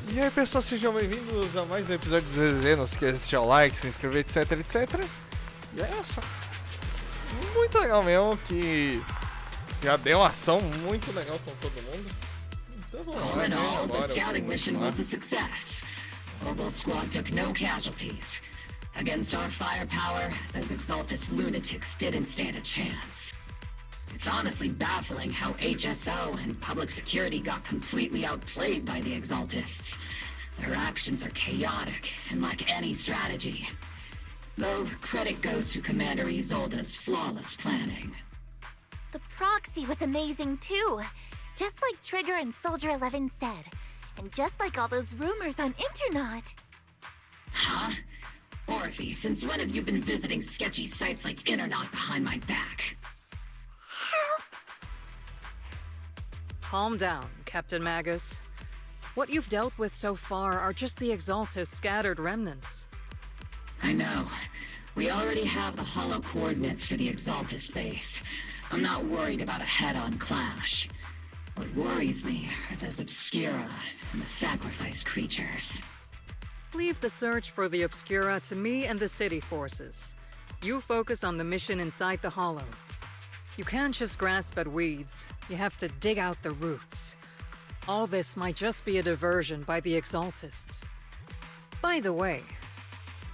E aí pessoal, sejam bem-vindos a mais um episódio do ZZZ. Não se esqueça de deixar o like, se inscrever, etc, etc. E é só muito legal mesmo, que já deu uma ação muito legal com todo mundo. Então vamos lá, All in all, agora, the scouting mission was a success. Mobile squad took no casualties. Against our firepower, those Exaltus lunatics didn't stand a chance. It's honestly baffling how HSO and public security got completely outplayed by the Exaltists. Their actions are chaotic and lack any strategy. Though credit goes to Commander Isolde's flawless planning. The proxy was amazing too. Just like Trigger and Soldier 11 said. And just like all those rumors on Internet. Huh? Orphe, since when have you been visiting sketchy sites like Internet behind my back? Calm down, Captain Magus. What you've dealt with so far are just the Exaltus scattered remnants. I know. We already have the hollow coordinates for the Exaltus base. I'm not worried about a head-on clash. What worries me are those Obscura and the sacrifice creatures. Leave the search for the Obscura to me and the city forces. You focus on the mission inside the Hollow. You can't just grasp at weeds. You have to dig out the roots. All this might just be a diversion by the Exaltists. By the way,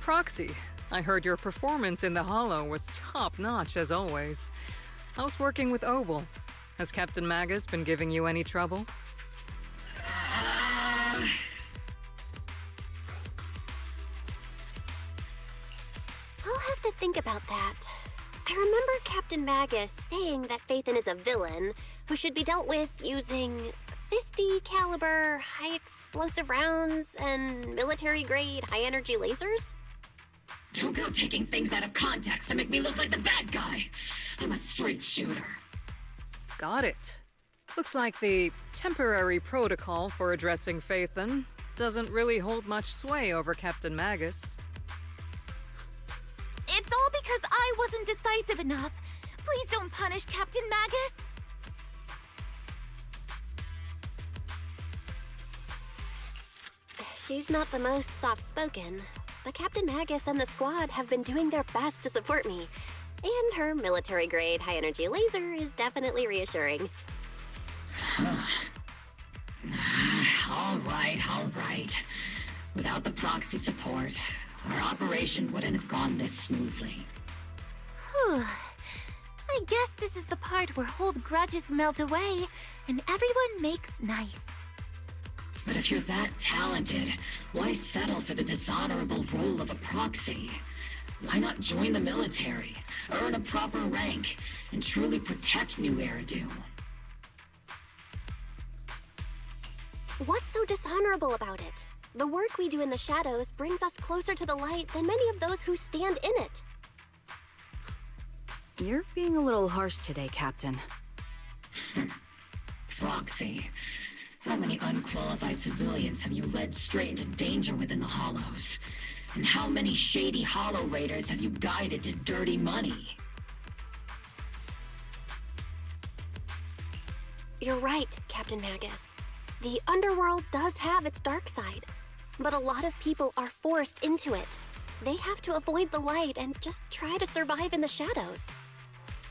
Proxy, I heard your performance in the Hollow was top-notch as always. How's working with Obel? Has Captain Magus been giving you any trouble? I'll have to think about that. I remember Captain Magus saying that Phaethon is a villain who should be dealt with using 50 caliber high explosive rounds and military-grade high-energy lasers? Don't go taking things out of context to make me look like the bad guy. I'm a straight shooter. Got it. Looks like the temporary protocol for addressing Phaethon doesn't really hold much sway over Captain Magus. It's all because I wasn't decisive enough. Please don't punish Captain Magus. She's not the most soft-spoken, but Captain Magus and the squad have been doing their best to support me. And her military-grade high-energy laser is definitely reassuring. All right. Without the proxy support, our operation wouldn't have gone this smoothly. Whew. I guess this is the part where old grudges melt away and everyone makes nice. But if you're that talented, why settle for the dishonorable role of a proxy? Why not join the military, earn a proper rank, and truly protect New Eridu? What's so dishonorable about it? The work we do in the shadows brings us closer to the light than many of those who stand in it. You're being a little harsh today, Captain. Proxy, how many unqualified civilians have you led straight into danger within the Hollows? And how many shady Hollow Raiders have you guided to dirty money? You're right, Captain Magus. The underworld does have its dark side, but a lot of people are forced into it. They have to avoid the light and just try to survive in the shadows.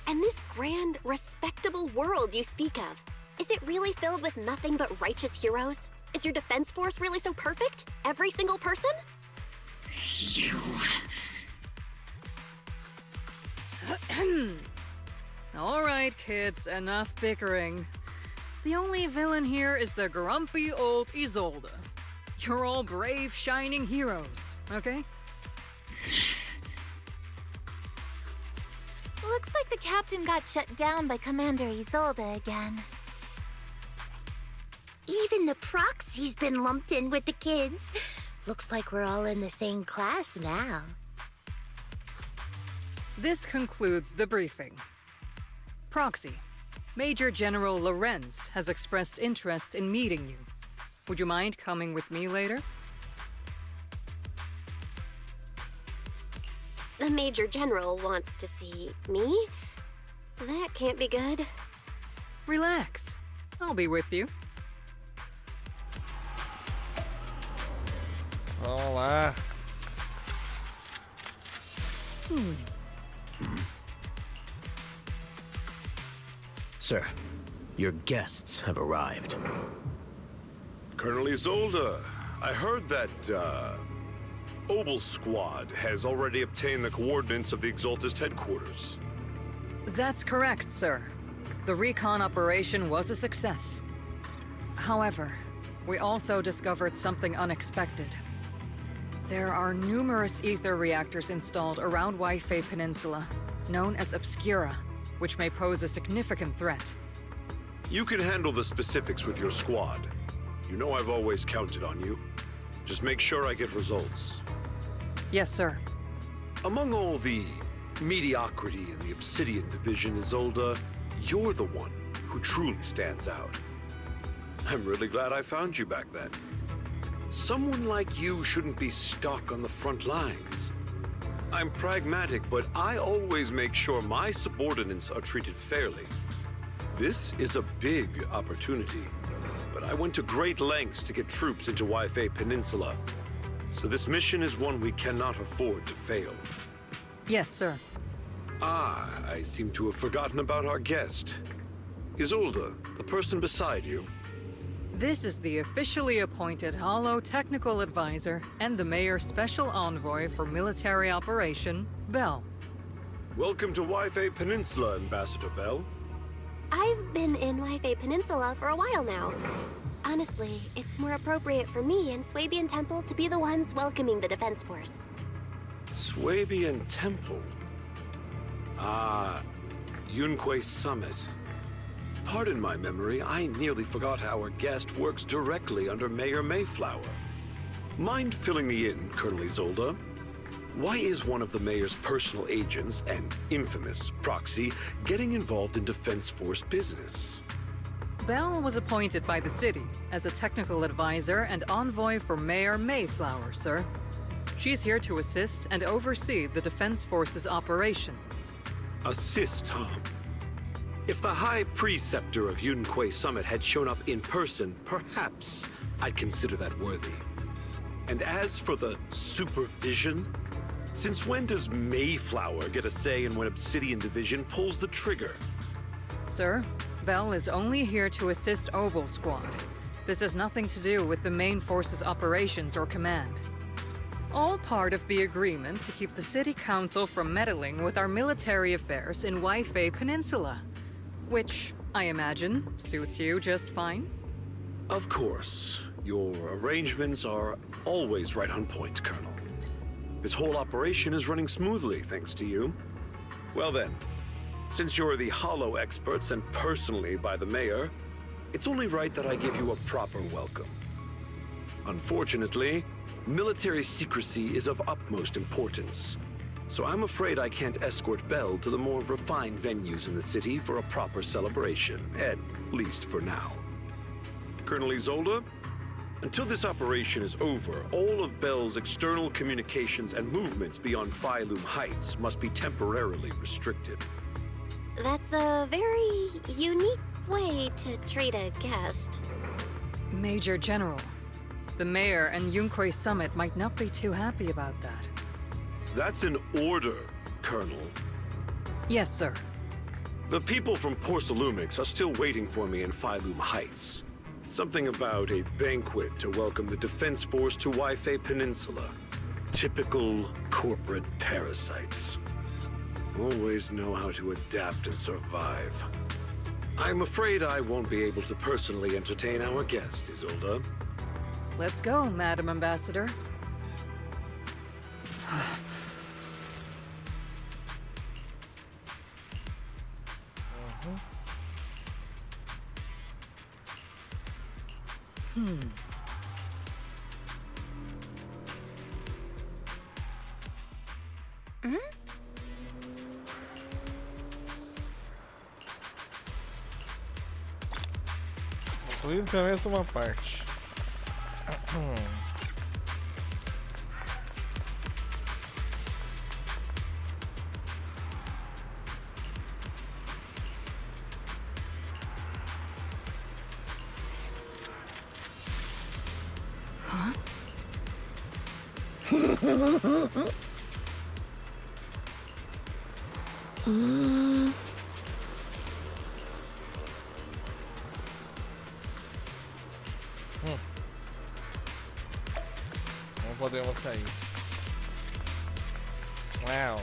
And this grand, respectable world you speak of, is it really filled with nothing but righteous heroes? Is your defense force really so perfect? Every single person? You... All right, kids, enough bickering. The only villain here is the grumpy old Isolde. You're all brave, shining heroes, okay? Looks like the captain got shut down by Commander Isolde again. Even the proxy's been lumped in with the kids. Looks like we're all in the same class now. This concludes the briefing. Proxy, Major General Lorenz has expressed interest in meeting you. Would you mind coming with me later? The Major General wants to see me? That can't be good. Relax. I'll be with you. Vamos lá. Sir, your guests have arrived. Colonel Isolde, I heard that, Obel Squad has already obtained the coordinates of the Exaltist headquarters. That's correct, sir. The recon operation was a success. However, we also discovered something unexpected. There are numerous ether reactors installed around Waifei Peninsula, known as Obscura, which may pose a significant threat. You can handle the specifics with your squad. You know I've always counted on you. Just make sure I get results. Yes, sir. Among all the mediocrity in the Obsidian Division, Isolde, you're the one who truly stands out. I'm really glad I found you back then. Someone like you shouldn't be stuck on the front lines. I'm pragmatic, but I always make sure my subordinates are treated fairly. This is a big opportunity, but I went to great lengths to get troops into Waifei Peninsula. So this mission is one we cannot afford to fail. Yes, sir. Ah, I seem to have forgotten about our guest. Isolde, the person beside you. This is the officially appointed Hollow Technical Advisor and the Mayor's Special Envoy for Military Operation, Bell. Welcome to Waifei Peninsula, Ambassador Bell. I've been in Waifei Peninsula for a while now. Honestly, it's more appropriate for me and Swabian Temple to be the ones welcoming the Defense Force. Swabian Temple. Ah, Yunquei Summit. Pardon my memory, I nearly forgot our guest works directly under Mayor Mayflower. Mind filling me in, Colonel Isolde? Why is one of the mayor's personal agents, and infamous proxy, getting involved in Defense Force business? Bell was appointed by the city as a technical advisor and envoy for Mayor Mayflower, sir. She's here to assist and oversee the Defense Force's operation. Assist, huh? If the High Preceptor of Yunquei Summit had shown up in person, perhaps I'd consider that worthy. And as for the supervision, since when does Mayflower get a say in when Obsidian Division pulls the trigger? Sir, Bell is only here to assist Obel Squad. This has nothing to do with the main force's operations or command. All part of the agreement to keep the City Council from meddling with our military affairs in Waifei Peninsula. Which, I imagine, suits you just fine? Of course. Your arrangements are always right on point, Colonel. This whole operation is running smoothly, thanks to you. Well then, since you're the Hollow experts and personally by the Mayor, it's only right that I give you a proper welcome. Unfortunately, military secrecy is of utmost importance. So I'm afraid I can't escort Bell to the more refined venues in the city for a proper celebration, at least for now. Colonel Isolde, until this operation is over, all of Bell's external communications and movements beyond Phylum Heights must be temporarily restricted. That's a very unique way to treat a guest. Major General, the Mayor and Yunquei Summit might not be too happy about that. That's an order, Colonel. Yes, sir. The people from Porcelumix are still waiting for me in Phylum Heights. Something about a banquet to welcome the Defense Force to Waifei Peninsula. Typical corporate parasites. Always know how to adapt and survive. I'm afraid I won't be able to personally entertain our guest, Isolde. Let's go, Madam Ambassador. Incluindo também essa uma parte. Não podemos sair. Wow.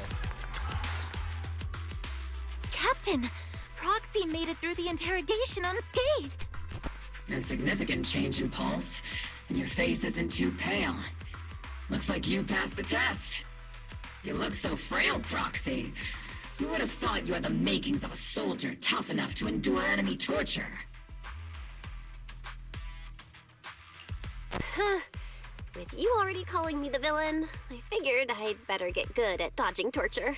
Captain, Proxy made it through the interrogation unscathed. No significant change in pulse, and your face isn't too pale. Looks like you passed the test. You look so frail, Proxy. Who would have thought you had the makings of a soldier tough enough to endure enemy torture? With you already calling me the villain, I figured I'd better get good at dodging torture.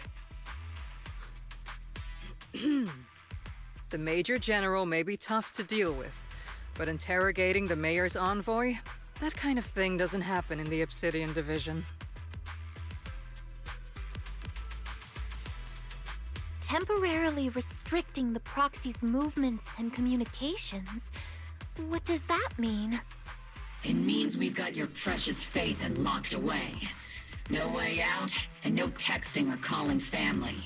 The Major General may be tough to deal with, but interrogating the Mayor's envoy? That kind of thing doesn't happen in the Obsidian Division. Temporarily restricting the Proxy's movements and communications. What does that mean? It means we've got your precious Faithin locked away. No way out, and no texting or calling family.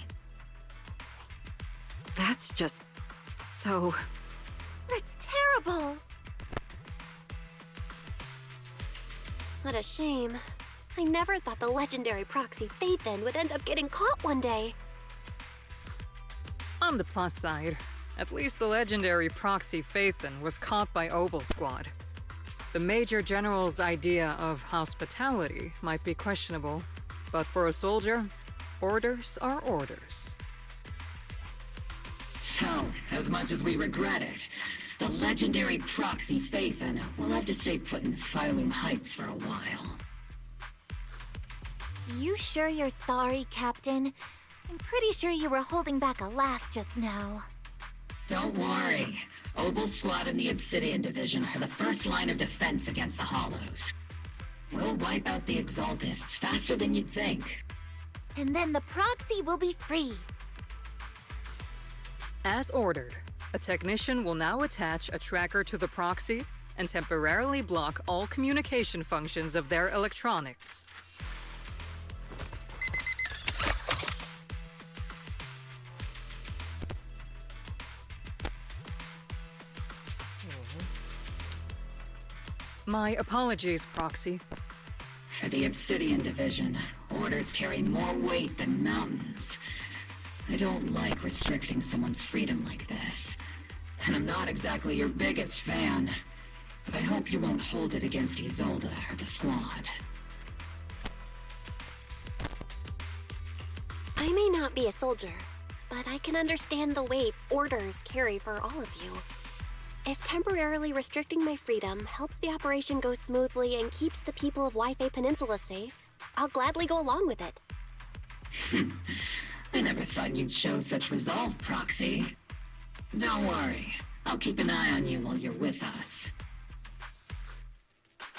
That's just so... That's terrible! What a shame. I never thought the legendary Proxy Faithin would end up getting caught one day. On the plus side, at least the legendary Proxy Faithin was caught by Obel Squad. The Major General's idea of hospitality might be questionable, but for a soldier, orders are orders. So, as much as we regret it, the legendary Proxy Faithin will have to stay put in Phylum Heights for a while. You sure you're sorry, Captain? I'm pretty sure you were holding back a laugh just now. Don't worry. Obel Squad and the Obsidian Division are the first line of defense against the Hollows. We'll wipe out the Exaltists faster than you'd think. And then the Proxy will be free. As ordered, a technician will now attach a tracker to the Proxy and temporarily block all communication functions of their electronics. My apologies, Proxy. For the Obsidian Division, orders carry more weight than mountains. I don't like restricting someone's freedom like this. And I'm not exactly your biggest fan. But I hope you won't hold it against Isolde or the Squad. I may not be a soldier, but I can understand the weight orders carry for all of you. If temporarily restricting my freedom helps the operation go smoothly and keeps the people of Wi-Fi Peninsula safe, I'll gladly go along with it. I never thought you'd show such resolve, Proxy. Don't worry. I'll keep an eye on you while you're with us.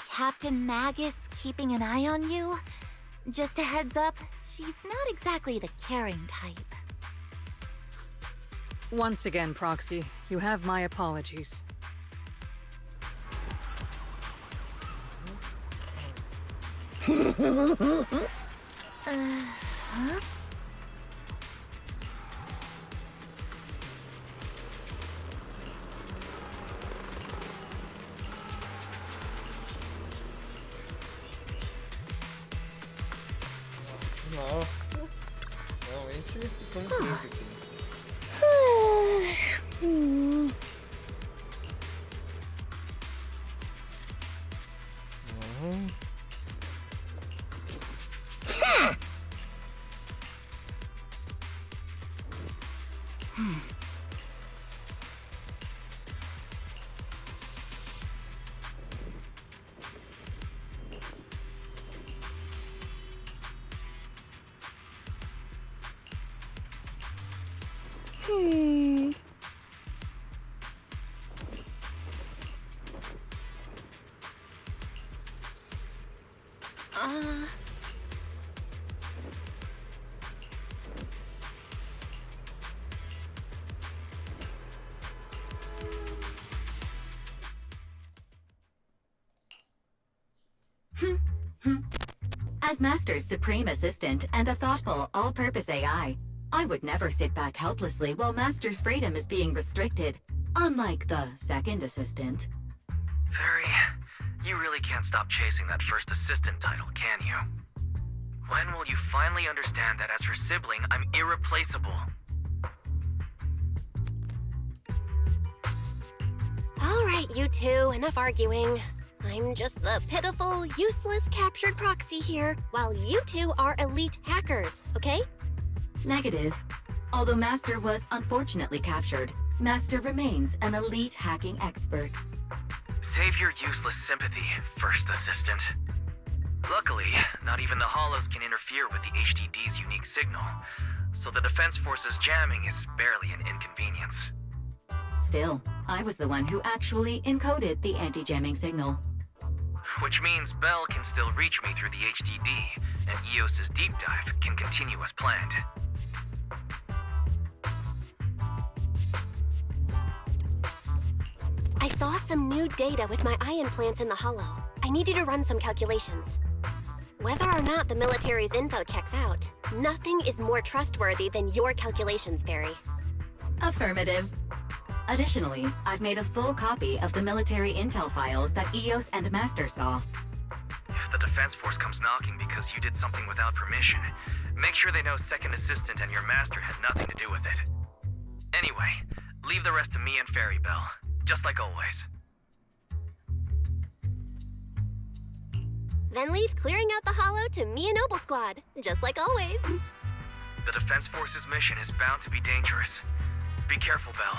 Captain Magus keeping an eye on you? Just a heads up, she's not exactly the caring type. Once again, Proxy, you have my apologies. Huh? Nossa. Realmente ficamos presos aqui. As Master's supreme assistant and a thoughtful, all-purpose AI, I would never sit back helplessly while Master's freedom is being restricted, unlike the second assistant. Fairy, you really can't stop chasing that first assistant title, can you? When will you finally understand that as her sibling, I'm irreplaceable? Alright, you two, enough arguing. I'm just the pitiful, useless captured proxy here, while you two are elite hackers, okay? Negative. Although Master was unfortunately captured, Master remains an elite hacking expert. Save your useless sympathy, first assistant. Luckily, not even the Hollows can interfere with the HDD's unique signal, so the Defense Force's jamming is barely an inconvenience. Still, I was the one who actually encoded the anti-jamming signal. Which means Bell can still reach me through the HDD, and EOS's deep dive can continue as planned. I saw some new data with my eye implants in the Hollow. I need you to run some calculations. Whether or not the military's info checks out, nothing is more trustworthy than your calculations, Fairy. Affirmative. Additionally, I've made a full copy of the military intel files that EOS and Master saw. If the Defense Force comes knocking because you did something without permission, make sure they know Second Assistant and your Master had nothing to do with it. Anyway, leave the rest to me and Fairy Bell, just like always. Then leave clearing out the Hollow to me and Noble Squad, just like always. The Defense Force's mission is bound to be dangerous. Be careful, Bell.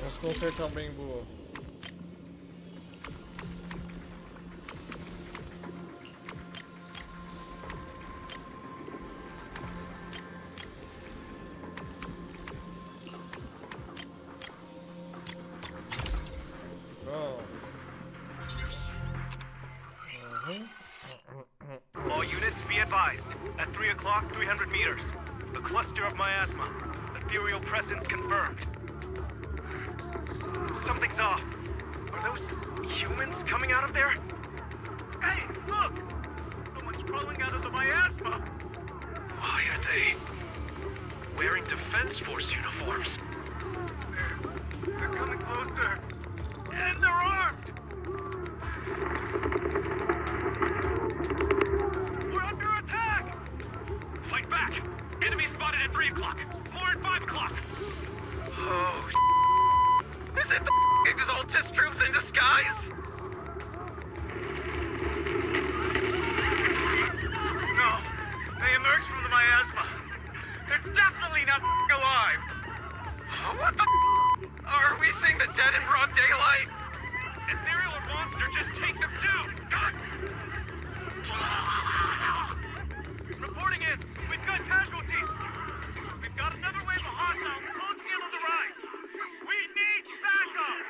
Vamos consertar bem boa. All units be advised. At 3 o'clock, 300 meters. The cluster of miasma. Ethereal presence confirmed. Something's off. Are those humans coming out of there? Hey, look! Someone's crawling out of the miasma! Why are they wearing Defense Force uniforms? They're coming closer. And they're armed! We're under attack! Fight back! Enemy spotted at 3 o'clock. More at 5 o'clock. Oh, is it the Exaltus troops in disguise? No, they emerged from the miasma. They're definitely not alive. What the Are we seeing the dead in broad daylight? Ethereal or monster, just take them down! Reporting in, we've got casualties. We've got another wave of hostiles closing in on the right. We need backup!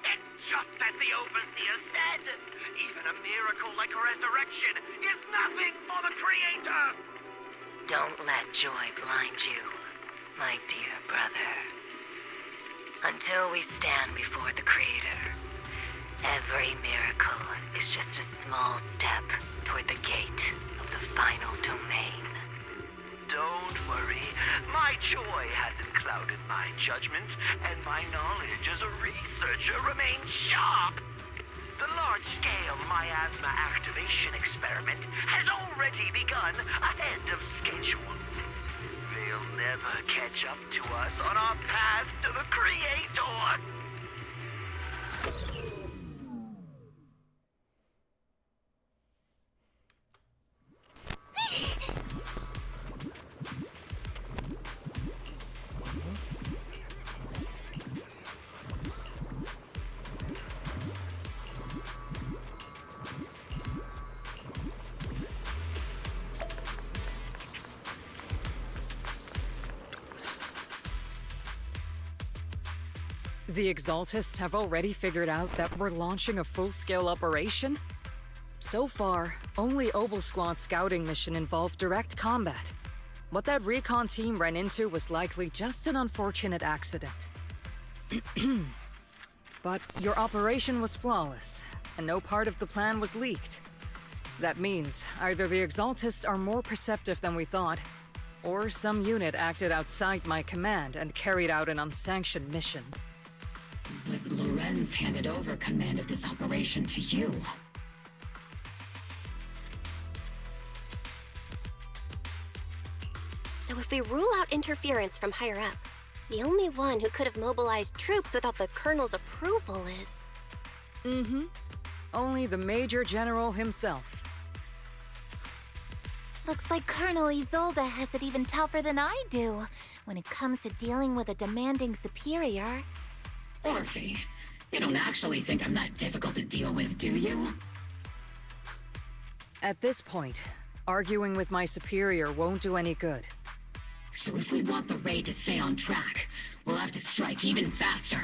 It's just as the Overseer said. Even a miracle like resurrection is nothing for the Creator! Don't let joy blind you, my dear brother. Until we stand before the Creator, every miracle is just a small step toward the gate of the final domain. Don't worry. My joy hasn't clouded my judgment, and my knowledge as a researcher remains sharp. The large-scale miasma activation experiment has already begun ahead of schedule. They'll never catch up to us on our path to the Creator. The Exaltists have already figured out that we're launching a full-scale operation? So far, only Obel Squad's scouting mission involved direct combat. What that recon team ran into was likely just an unfortunate accident. But your operation was flawless, and no part of the plan was leaked. That means either the Exaltists are more perceptive than we thought, or some unit acted outside my command and carried out an unsanctioned mission. But Lorenz handed over command of this operation to you. So if we rule out interference from higher up, the only one who could have mobilized troops without the Colonel's approval is... Mm-hmm. Only the Major General himself. Looks like Colonel Isolde has it even tougher than I do when it comes to dealing with a demanding superior. Orphe, you don't actually think I'm that difficult to deal with, do you? At this point, arguing with my superior won't do any good. So if we want the raid to stay on track, we'll have to strike even faster.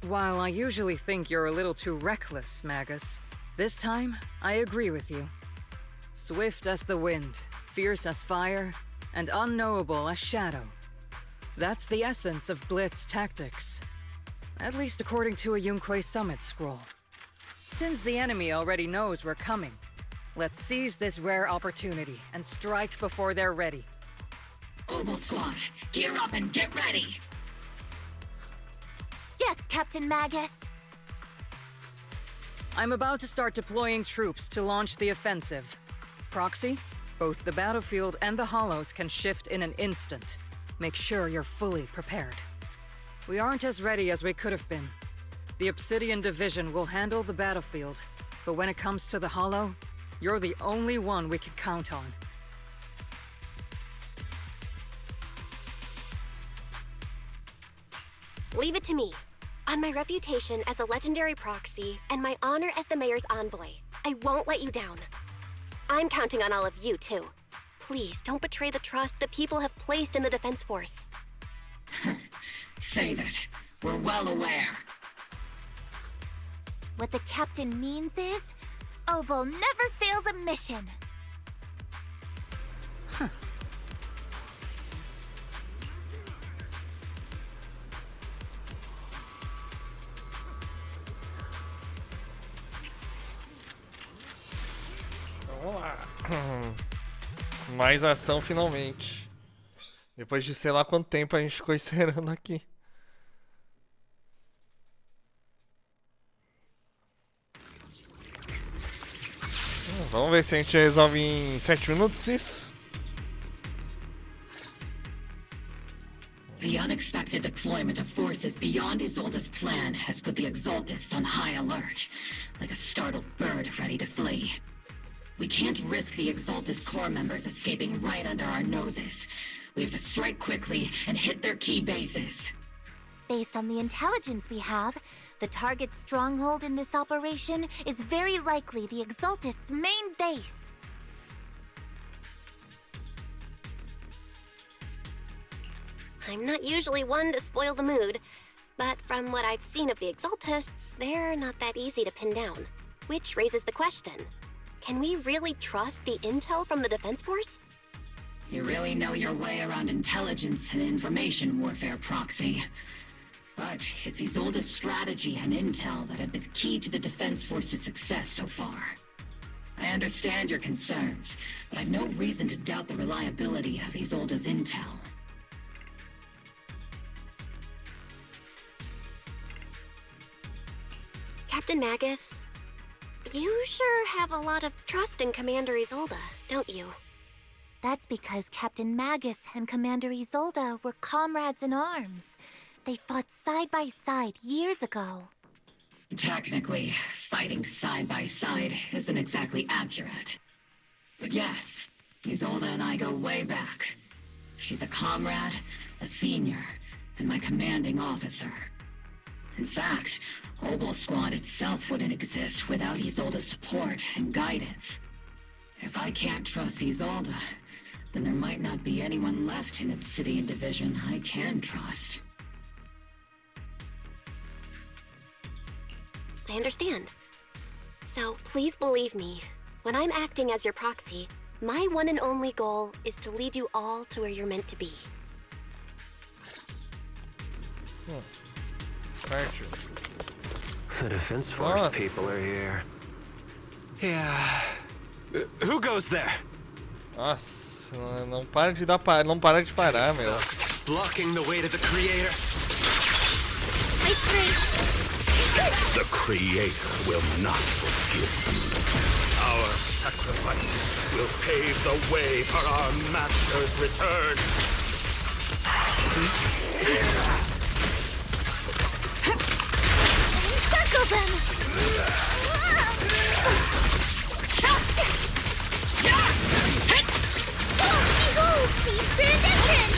While I usually think you're a little too reckless, Magus, this time, I agree with you. Swift as the wind, fierce as fire, and unknowable as shadow. That's the essence of Blitz tactics. At least according to a Yunque Summit scroll. Since the enemy already knows we're coming, let's seize this rare opportunity and strike before they're ready. Obel Squad, gear up and get ready! Yes, Captain Magus! I'm about to start deploying troops to launch the offensive. Proxy, both the battlefield and the hollows can shift in an instant. Make sure you're fully prepared. We aren't as ready as we could have been. The Obsidian Division will handle the battlefield, but when it comes to the hollow, you're the only one we can count on. Leave it to me. On my reputation as a legendary proxy and my honor as the mayor's envoy, I won't let you down. I'm counting on all of you, too. Please don't betray the trust that people have placed in the Defense Force. Save it. We're well aware. What the captain means is, Obel never fails a mission. Vamos lá. Mais ação finalmente. Depois de sei lá quanto tempo a gente ficou esperando aqui. Vamos ver se a gente resolve em 7 minutos isso. The unexpected deployment of forces beyond Isolde's plan has put the Exaltists on high alert, like a startled bird ready to flee. We can't risk the Exaltist core members escaping right under our noses. We have to strike quickly and hit their key bases. Based on the intelligence we have, the target's stronghold in this operation is very likely the Exaltists' main base. I'm not usually one to spoil the mood, but from what I've seen of the Exaltists, they're not that easy to pin down. Which raises the question, can we really trust the intel from the Defense Force? You really know your way around intelligence and information warfare, Proxy. But it's Isolde's strategy and intel that have been key to the Defense Force's success so far. I understand your concerns, but I've no reason to doubt the reliability of Isolde's intel. Captain Magus, you sure have a lot of trust in Commander Isolde, don't you? That's because Captain Magus and Commander Isolde were comrades in arms. They fought side by side years ago. Technically, fighting side by side isn't exactly accurate. But yes, Isolde and I go way back. She's a comrade, a senior, and my commanding officer. In fact, Obel Squad itself wouldn't exist without Isolde's support and guidance. If I can't trust Isolde, then there might not be anyone left in Obsidian Division I can trust. I understand. So please believe me, when I'm acting as your proxy, my one and only goal is to lead you all to where you're meant to be. Parte. The Defense Force people are here. Yeah. Who goes there? Nossa, não para de dar não para de parar, meu. Blocking the way to the Creator. The Creator will not forgive you. Our sacrifice will pave the way for our Master's return. Circle them! Behold, cease transition!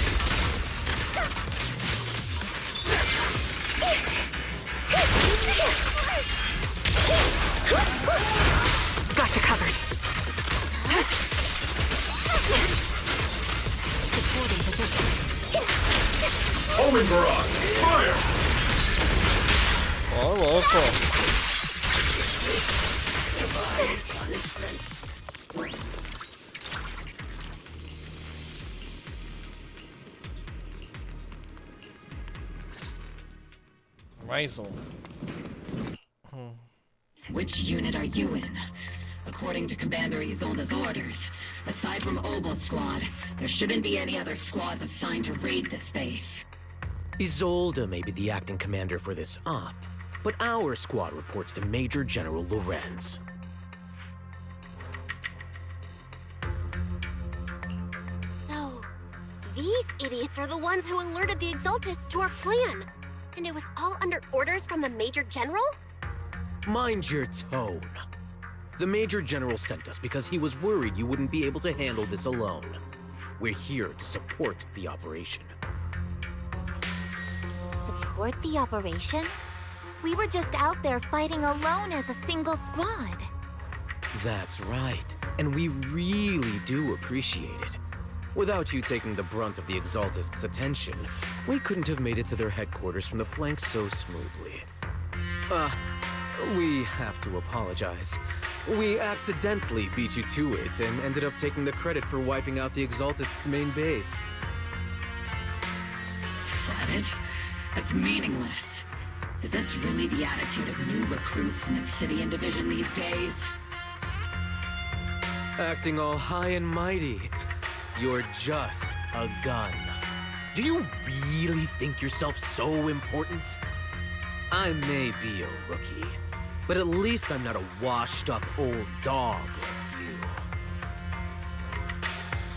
Got you covered. Homing barrage! Fire! Ó, louco. Mais Which unit are you in? According to Commander Isolde's orders, aside from Obel's squad, there shouldn't be any other squads assigned to raid this base. Isolde may be the acting commander for this op, but our squad reports to Major General Lorenz. So, these idiots are the ones who alerted the Exaltists to our plan. And it was all under orders from the Major General? Mind your tone. The Major General sent us because he was worried you wouldn't be able to handle this alone. We're here to support the operation. Support the operation? We were just out there fighting alone as a single squad. That's right, and we really do appreciate it. Without you taking the brunt of the Exaltists' attention, we couldn't have made it to their headquarters from the flank so smoothly. We have to apologize. We accidentally beat you to it and ended up taking the credit for wiping out the Exaltists' main base. Credit? That's meaningless. Is this really the attitude of new recruits in Obsidian Division these days? Acting all high and mighty. You're just a gun. Do you really think yourself so important? I may be a rookie, but at least I'm not a washed-up old dog like you.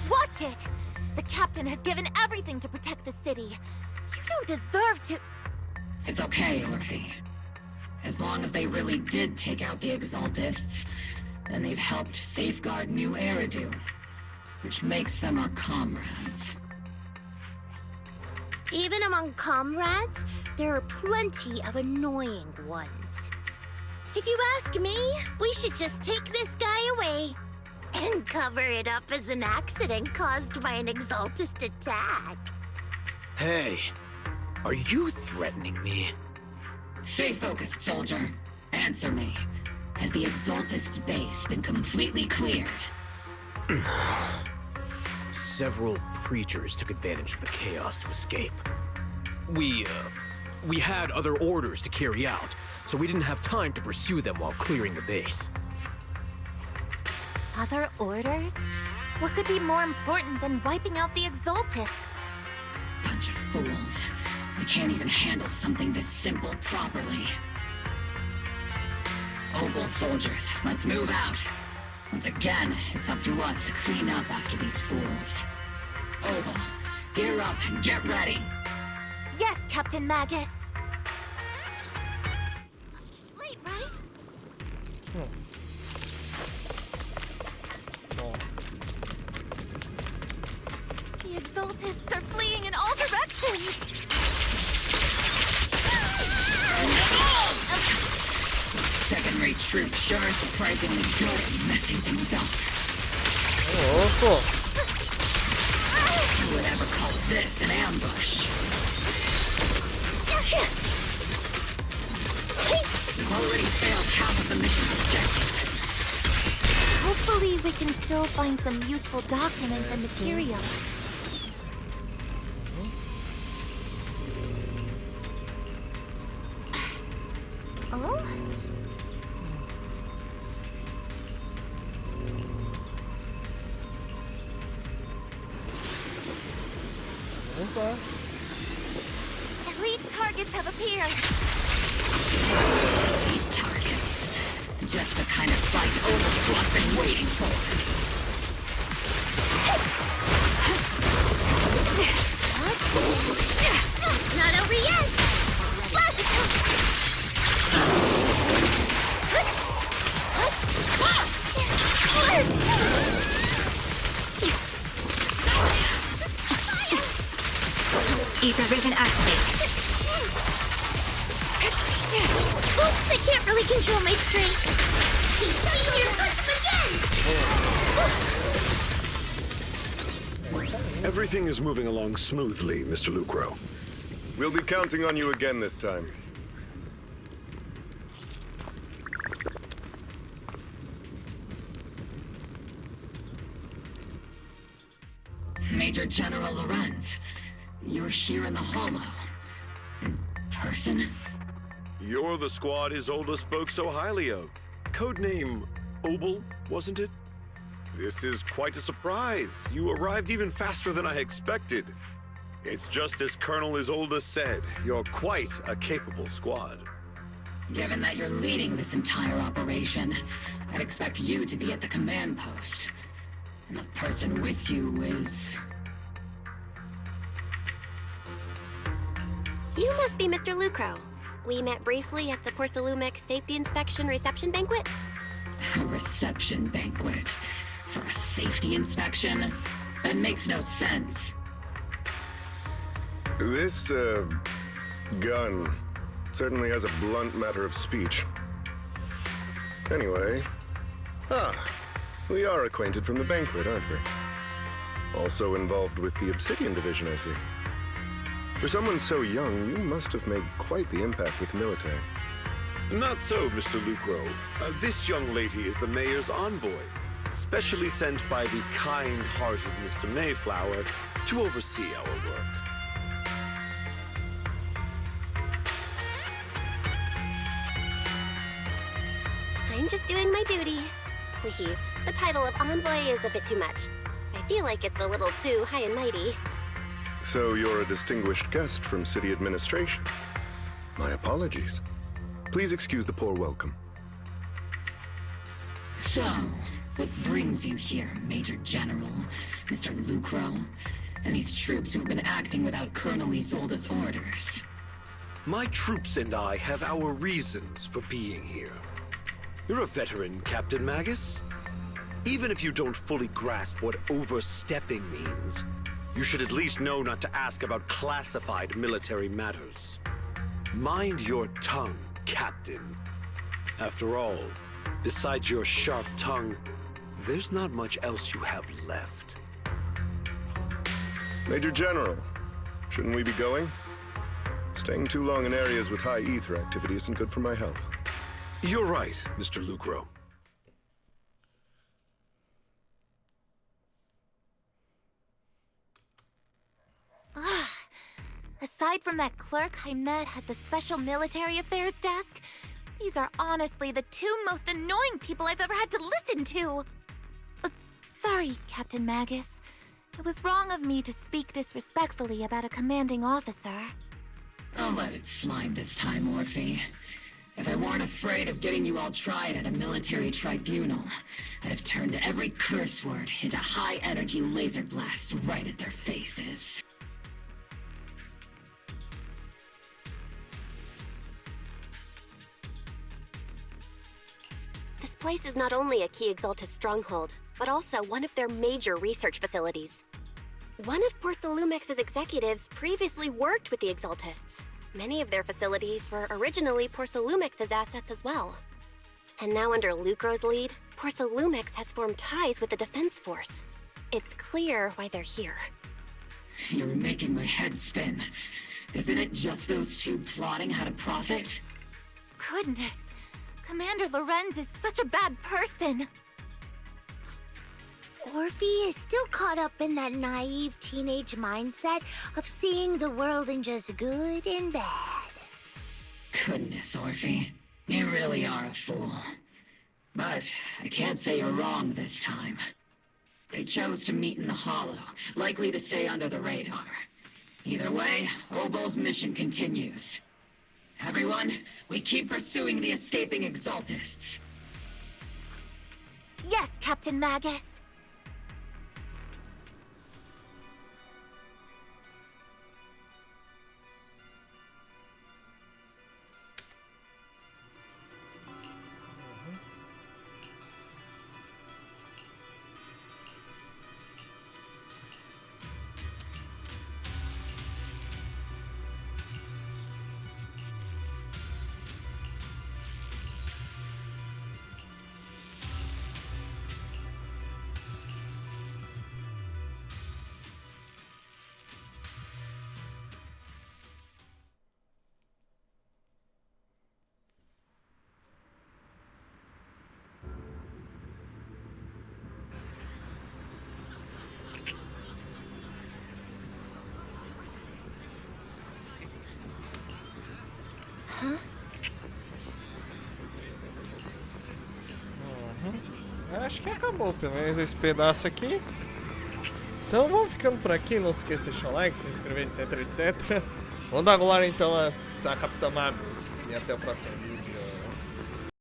Watch it! The captain has given everything to protect the city. You don't deserve to... It's okay, Orphe. As long as they really did take out the Exaltists, then they've helped safeguard New Eridu, which makes them our comrades. Even among comrades, there are plenty of annoying ones. If you ask me, we should just take this guy away and cover it up as an accident caused by an Exaltist attack. Hey, are you threatening me? Stay focused, soldier. Answer me. Has the Exaltist base been completely cleared? Several preachers took advantage of the chaos to escape. We had other orders to carry out, so we didn't have time to pursue them while clearing the base. Other orders? What could be more important than wiping out the Exaltists? Bunch of fools. We can't even handle something this simple properly. Obel soldiers, let's move out. Once again, it's up to us to clean up after these fools. Obel, gear up and get ready. Yes, Captain Magus. Late, right? The Exaltists are fleeing in all directions. Second-rate troops sure are surprisingly good at messing things up. Louco. Who would ever call this an ambush? We've already failed half of the mission's objective. Hopefully we can still find some useful documents and materials. Oh? Vamos lá. Elite targets have appeared. Elite targets. Just the kind of fight Overclock's been waiting for. Not over yet! Flash attack! Ether ribbon activate. Oops, I can't really control my strength. Keep seeing your touch again! Everything is moving along smoothly, Mr. Lucro. We'll be counting on you again this time. Major General Lorenz, you're here in the Hollow. In person? You're the squad Isolde spoke so highly of. Codename Obel, wasn't it? This is quite a surprise. You arrived even faster than I expected. It's just as Colonel Isolde said. You're quite a capable squad. Given that you're leading this entire operation, I'd expect you to be at the command post. And the person with you is... You must be Mr. Lucro. We met briefly at the Porcelumix Safety Inspection Reception Banquet. A reception banquet? For a safety inspection? That makes no sense. This, gun certainly has a blunt matter of speech. Anyway, we are acquainted from the banquet, aren't we? Also involved with the Obsidian Division, I see. For someone so young, you must have made quite the impact with the military. Not so, Mr. Lucro. This young lady is the mayor's envoy, specially sent by the kind-hearted Mr. Mayflower to oversee our work. I'm just doing my duty. Please, the title of envoy is a bit too much. I feel like it's a little too high and mighty. So you're a distinguished guest from city administration. My apologies. Please excuse the poor welcome. So, what brings you here, Major General, Mr. Lucro, and these troops who've been acting without Colonel Isolde's orders? My troops and I have our reasons for being here. You're a veteran, Captain Magus. Even if you don't fully grasp what overstepping means, you should at least know not to ask about classified military matters. Mind your tongue, Captain. After all, besides your sharp tongue, there's not much else you have left. Major General, shouldn't we be going? Staying too long in areas with high ether activity isn't good for my health. You're right, Mr. Lucro. Aside from that clerk I met at the Special Military Affairs desk, these are honestly the two most annoying people I've ever had to listen to. Sorry, Captain Magus. It was wrong of me to speak disrespectfully about a commanding officer. I'll let it slide this time, Orphe. If I weren't afraid of getting you all tried at a military tribunal, I'd have turned every curse word into high-energy laser blasts right at their faces. This place is not only a key Exaltus stronghold, but also one of their major research facilities. One of Porcelumix's executives previously worked with the Exaltists. Many of their facilities were originally Porcelumix's assets as well. And now under Lucro's lead, Porcelumix has formed ties with the Defense Force. It's clear why they're here. You're making my head spin. Isn't it just those two plotting how to profit? Goodness, Commander Lorenz is such a bad person. Orphe is still caught up in that naive teenage mindset of seeing the world in just good and bad. Goodness, Orphe. You really are a fool. But I can't say you're wrong this time. They chose to meet in the Hollow, likely to stay under the radar. Either way, Obol's mission continues. Everyone, we keep pursuing the escaping Exaltists. Yes, Captain Magus. Acho que acabou pelo menos esse pedaço aqui. Então vamos ficando por aqui. Não se esqueça de deixar o like, se inscrever, etc, etc. Vamos dar agora então a Capitã Magus. E até o próximo vídeo.